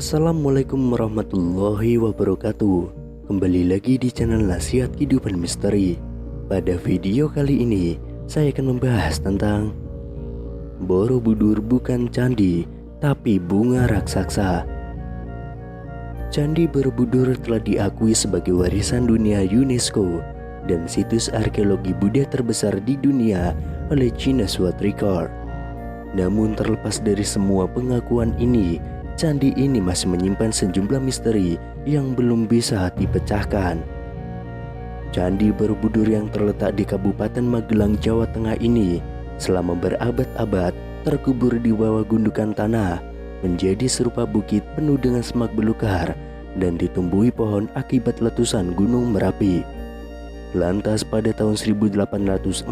Assalamualaikum warahmatullahi wabarakatuh. Kembali lagi di channel Nasihat Kehidupan Misteri. Pada video kali ini saya akan membahas tentang Borobudur bukan candi, tapi bunga raksasa. Candi Borobudur telah diakui sebagai warisan dunia UNESCO dan situs arkeologi Buddha terbesar di dunia oleh Guinness World Record. Namun terlepas dari semua pengakuan ini, candi ini masih menyimpan sejumlah misteri yang belum bisa dipecahkan. Candi Borobudur yang terletak di Kabupaten Magelang, Jawa Tengah ini selama berabad-abad terkubur di bawah gundukan tanah, menjadi serupa bukit penuh dengan semak belukar dan ditumbuhi pohon akibat letusan Gunung Merapi. Lantas pada tahun 1814,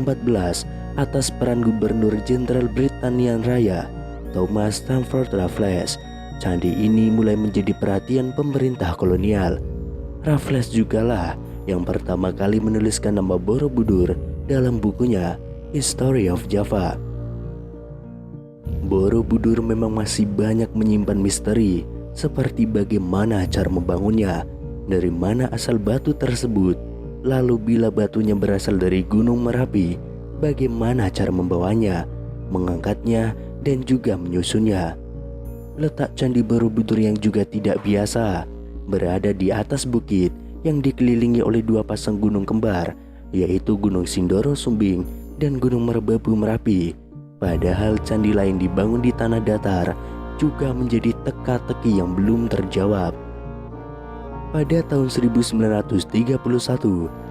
atas peran Gubernur Jenderal Britania Raya Thomas Stamford Raffles, candi ini mulai menjadi perhatian pemerintah kolonial. Raffles jugalah yang pertama kali menuliskan nama Borobudur dalam bukunya History of Java. Borobudur memang masih banyak menyimpan misteri, seperti bagaimana cara membangunnya, dari mana asal batu tersebut, lalu bila batunya berasal dari Gunung Merapi, bagaimana cara membawanya, mengangkatnya, dan juga menyusunnya. Letak Candi Borobudur yang juga tidak biasa, berada di atas bukit yang dikelilingi oleh dua pasang gunung kembar, yaitu Gunung Sindoro Sumbing dan Gunung Merbabu Merapi. Padahal candi lain dibangun di tanah datar juga menjadi teka-teki yang belum terjawab. Pada tahun 1931,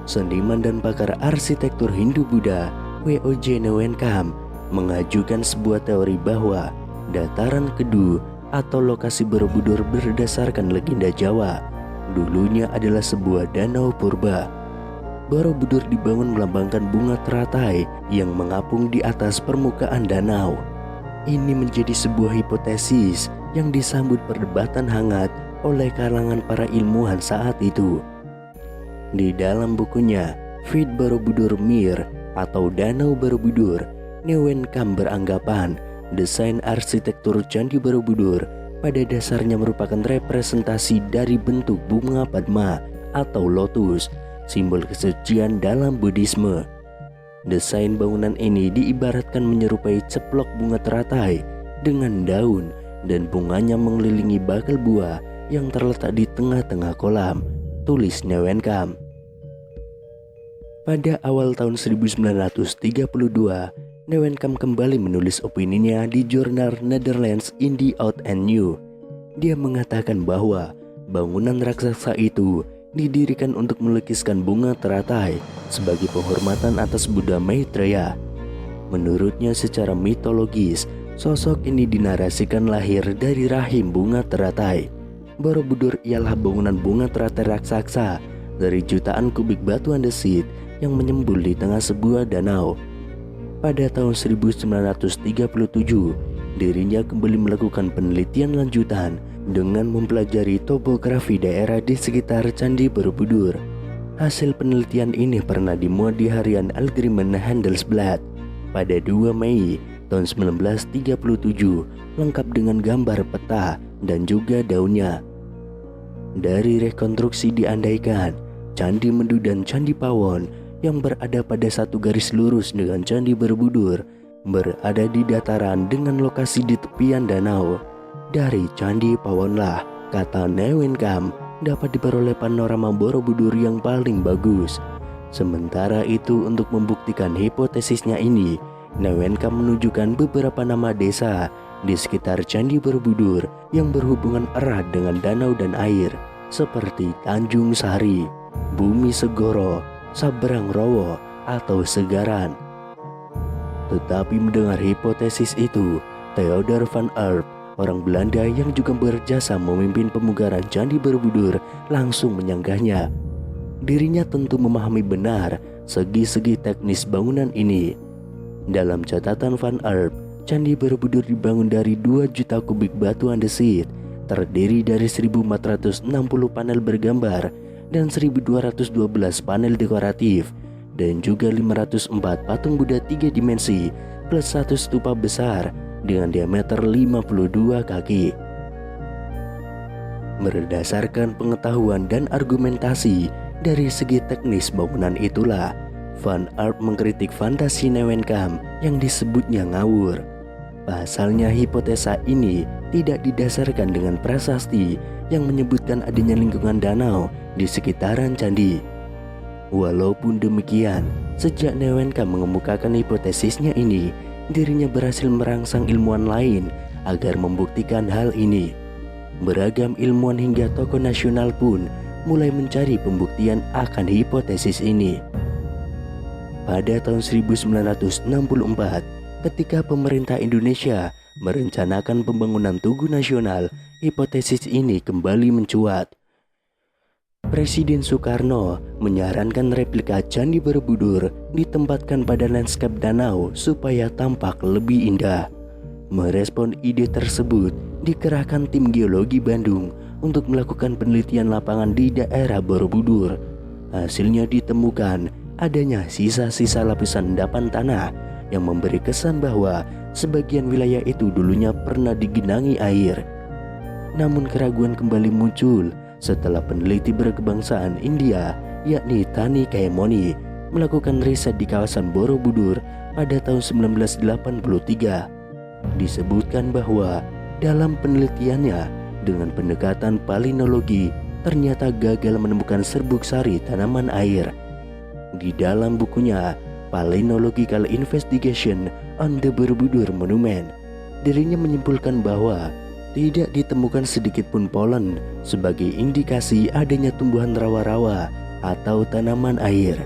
seniman dan pakar arsitektur Hindu-Buddha W.O.J. Newenkam mengajukan sebuah teori bahwa dataran Kedu atau lokasi Borobudur berdasarkan legenda Jawa dulunya adalah sebuah danau purba. Borobudur dibangun melambangkan bunga teratai yang mengapung di atas permukaan danau. Ini menjadi sebuah hipotesis yang disambut perdebatan hangat oleh kalangan para ilmuwan saat itu. Di dalam bukunya Feed Borobudur Mere atau Danau Borobudur, Newenkam beranggapan desain arsitektur Candi Borobudur pada dasarnya merupakan representasi dari bentuk bunga padma atau lotus, simbol kesucian dalam Buddhisme. Desain bangunan ini diibaratkan menyerupai ceplok bunga teratai dengan daun dan bunganya mengelilingi bakal buah yang terletak di tengah-tengah kolam, tulis Newenkam. Pada awal tahun 1932, Newenkam kembali menulis opininya di jurnal Netherlands in the Oud and New. Dia mengatakan bahwa bangunan raksasa itu didirikan untuk melukiskan bunga teratai sebagai penghormatan atas Buddha Maitreya. Menurutnya secara mitologis, sosok ini dinarasikan lahir dari rahim bunga teratai. Borobudur ialah bangunan bunga teratai raksasa dari jutaan kubik batu andesit yang menyembul di tengah sebuah danau. Pada tahun 1937, dirinya kembali melakukan penelitian lanjutan dengan mempelajari topografi daerah di sekitar Candi Borobudur. Hasil penelitian ini pernah dimuat di harian Algemene Handelsblad pada 2 Mei tahun 1937, lengkap dengan gambar peta dan juga daunnya. Dari rekonstruksi diandaikan Candi Mendu dan Candi Pawon yang berada pada satu garis lurus dengan Candi Borobudur berada di dataran dengan lokasi di tepian danau. Dari Candi Pawonlah, kata Newenkam, dapat diperoleh panorama Borobudur yang paling bagus. Sementara itu, untuk membuktikan hipotesisnya ini, Newenkam menunjukkan beberapa nama desa di sekitar Candi Borobudur yang berhubungan erat dengan danau dan air, seperti Tanjung Sari, Bumi Segoro, Sabrang Rowo, atau Segaran. Tetapi mendengar hipotesis itu, Theodor van Erp, orang Belanda yang juga berjasa memimpin pemugaran Candi Borobudur, langsung menyanggahnya. Dirinya tentu memahami benar segi-segi teknis bangunan ini. Dalam catatan van Erp, Candi Borobudur dibangun dari 2 juta kubik batu andesit, terdiri dari 1460 panel bergambar dan 1212 panel dekoratif, dan juga 504 patung Buddha 3 dimensi plus 1 stupa besar dengan diameter 52 kaki. Berdasarkan pengetahuan dan argumentasi dari segi teknis bangunan itulah, Van Arp mengkritik fantasi Newenkamp yang disebutnya ngawur. Pasalnya hipotesa ini tidak didasarkan dengan prasasti yang menyebutkan adanya lingkungan danau di sekitaran candi. Walaupun demikian, sejak Newenkamp mengemukakan hipotesisnya ini, dirinya berhasil merangsang ilmuwan lain agar membuktikan hal ini. Beragam ilmuwan hingga tokoh nasional pun mulai mencari pembuktian akan hipotesis ini. Pada tahun 1964, ketika pemerintah Indonesia merencanakan pembangunan Tugu Nasional, hipotesis ini kembali mencuat. Presiden Soekarno menyarankan replika Candi Borobudur ditempatkan pada lanskap danau supaya tampak lebih indah. Merespon ide tersebut, dikerahkan tim geologi Bandung untuk melakukan penelitian lapangan di daerah Borobudur. Hasilnya ditemukan adanya sisa-sisa lapisan endapan tanah yang memberi kesan bahwa sebagian wilayah itu dulunya pernah digenangi air. Namun keraguan kembali muncul setelah peneliti berkebangsaan India yakni Tani Kaemoni melakukan riset di kawasan Borobudur pada tahun 1983. Disebutkan bahwa dalam penelitiannya dengan pendekatan palinologi ternyata gagal menemukan serbuk sari tanaman air. Di dalam bukunya Palynological Investigation on the Borobudur Monument, dirinya menyimpulkan bahwa tidak ditemukan sedikit pun polen sebagai indikasi adanya tumbuhan rawa-rawa atau tanaman air.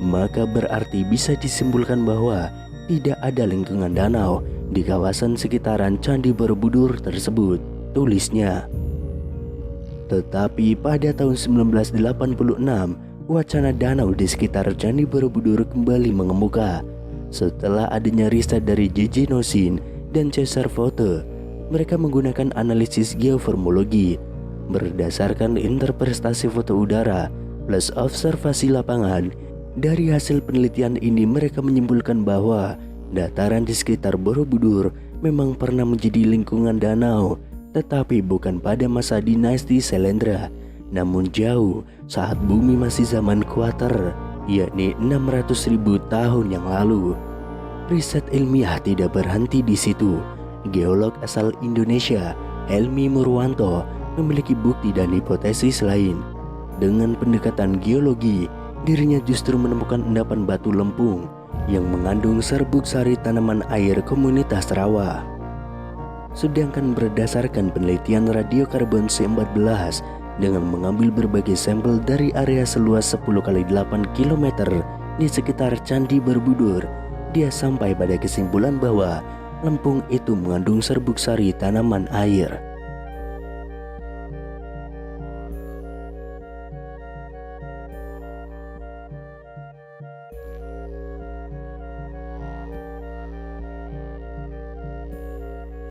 Maka berarti bisa disimpulkan bahwa tidak ada lingkungan danau di kawasan sekitaran Candi Borobudur tersebut, tulisnya. Tetapi pada tahun 1986, wacana danau di sekitar Candi Borobudur kembali mengemuka. Setelah adanya riset dari J.J. Nosin dan Cesar Vote, mereka menggunakan analisis geoformologi. Berdasarkan interpretasi foto udara plus observasi lapangan, dari hasil penelitian ini mereka menyimpulkan bahwa dataran di sekitar Borobudur memang pernah menjadi lingkungan danau, tetapi bukan pada masa dinasti Syailendra, namun jauh saat bumi masih zaman kuater, yakni 600.000 tahun yang lalu. Riset ilmiah tidak berhenti di situ. Geolog asal Indonesia, Helmi Murwanto, memiliki bukti dan hipotesis lain. Dengan pendekatan geologi, dirinya justru menemukan endapan batu lempung yang mengandung serbuk sari tanaman air komunitas rawa. Sedangkan berdasarkan penelitian radiokarbon C14 dengan mengambil berbagai sampel dari area seluas 10x8 km di sekitar Candi Borobudur, dia sampai pada kesimpulan bahwa lempung itu mengandung serbuk sari tanaman air.